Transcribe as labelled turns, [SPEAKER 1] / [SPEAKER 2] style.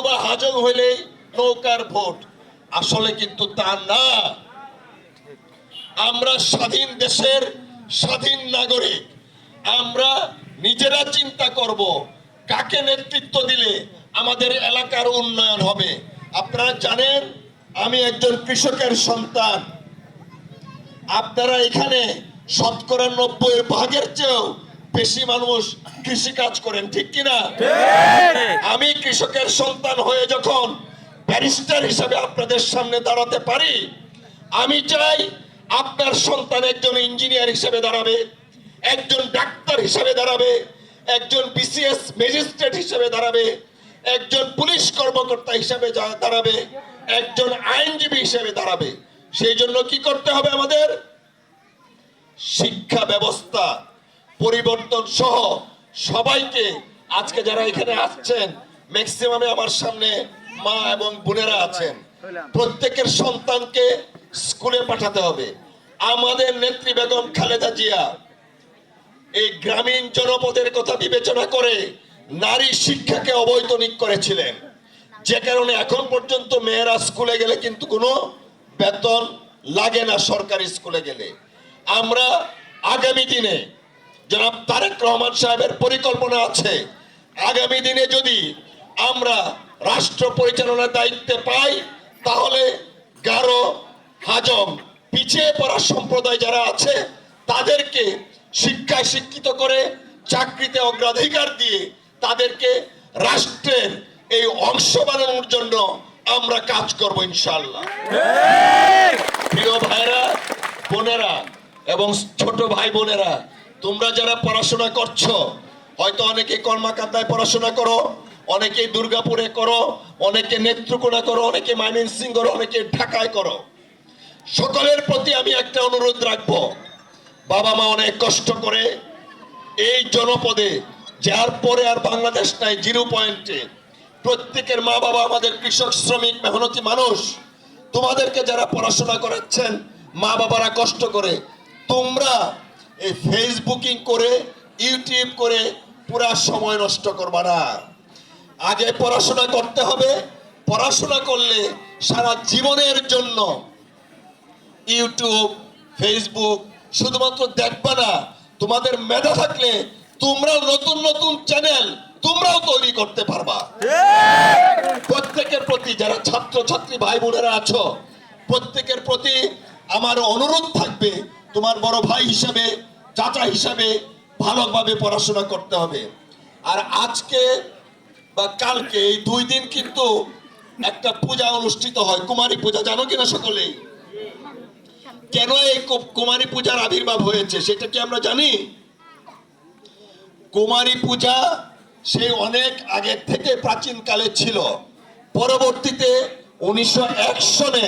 [SPEAKER 1] অথবা হাজং হইলেই নৌকার ভোট। আসলে কিন্তু তা না। আমরা স্বাধীন দেশের স্বাধীন নাগরিক। আমরা নিজেরা চিন্তা করব কাকে নেতৃত্ব দিলে আমাদের এলাকার উন্নয়ন হবে। আপনারা জানেন আমি একজন কৃষকের সন্তান। আপনারা এখানে শতকরা 90% চেয়েও বেশি মানুষ কৃষি কাজ করেন, ঠিক কিনা? আমি কৃষকের সন্তান হয়ে যখন ব্যারিস্টার হিসাবে আপনাদের সামনে দাঁড়াতে পারি, আমি চাই আপনার সন্তান একজন ইঞ্জিনিয়ার হিসেবে দাঁড়াবে, একজন ডাক্তার হিসেবে দাঁড়াবে, একজন বিসিএস ম্যাজিস্ট্রেট হিসেবে দাঁড়াবে, একজন পুলিশ কর্মকর্তা হিসেবে দাঁড়াবে, একজন আইনজীবী হিসেবে দাঁড়াবে। সেই জন্য কি করতে হবে? আমাদের শিক্ষা ব্যবস্থা পরিবর্তন সহ সবাইকে, আজকে যারা এখানে আসছেন ম্যাক্সিমামে আমার সামনে মা এবং বোনেরা আছেন, প্রত্যেকের সন্তানকে স্কুলে পাঠাতে হবে। আমাদের নেত্রী বেগম খালেদা জিয়া এই গ্রামীণ জনপদের কথা বিবেচনা করে নারী শিক্ষাকে অবৈতনিক করেছিলেন, যে কারণে এখন পর্যন্ত মেয়েরা স্কুলে গেলে কিন্তু কোনো বেতন লাগে না সরকারি স্কুলে গেলে। আমরা আগামী দিনে জনাব তারেক রহমান সাহেবের পরিকল্পনা আছে, আগামী দিনে যদি আমরা রাষ্ট্র পরিচালনার দায়িত্বে পাই তাহলে গারো, হাজং, পিছিয়ে পড়া সম্প্রদায় যারা আছে তাদেরকে শিক্ষায় শিক্ষিত করে চাকরিতে অগ্রাধিকার দিয়ে তাদেরকে রাষ্ট্রের এই অংশ বানানোর জন্য আমরা কাজ করব ইনশাআল্লাহ। প্রিয় ভাইরা, বোনেরা এবং ছোট ভাই বোনেরা, তোমরা যারা পড়াশোনা করছো, হয়তো অনেকে কলমাকান্দায় পড়াশোনা করো, অনেকে দুর্গাপুরে করো, অনেকে নেত্রকোনা করো, অনেকে ময়মনসিংহ করো, অনেকে ঢাকায় করো। সকলের প্রতি আমি একটা অনুরোধ রাখবো, বাবা মা অনেক কষ্ট করে এই জনপদে, যার পরে আর বাংলাদেশ নাই, 0 পয়েন্টে প্রত্যেকের মা বাবা আমাদের কৃষক, শ্রমিক, মেহনতি মানুষ। তোমাদেরকে যারা পড়াশোনা করাচ্ছেন মা বাবারা কষ্ট করে, তোমরা এই ফেসবুকিং করে, ইউটিউব করে পুরা সময় নষ্ট করবা না। আগে পড়াশোনা করতে হবে। পড়াশোনা করলে সারা জীবনের জন্য ইউটিউব, ফেসবুক শুধুমাত্র দেখবা না, তোমাদের মেধা থাকলে তোমরা নতুন নতুন চ্যানেল তোমরাও তৈরি করতে পারবা। প্রত্যেকের প্রতি, যারা ছাত্র ছাত্রী ভাই বোনেরা আছো, প্রত্যেকের প্রতি আমার অনুরোধ থাকবে, তোমার বড় ভাই হিসাবে, চাচা হিসাবে ভালোভাবে পড়াশোনা করতে হবে। আর আজকে বা কালকে এই 2 দিন কিন্তু একটা পূজা অনুষ্ঠিত হয়, কুমারী পূজা। জানো কিনা সকলেই? কেন এই কুমারী পূজার আবির্ভাব হয়েছে সেটা কি আমরা জানি? কুমারী পূজা সেই অনেক আগে থেকে প্রাচীন কালে ছিল। পরবর্তীতে 1901 সনে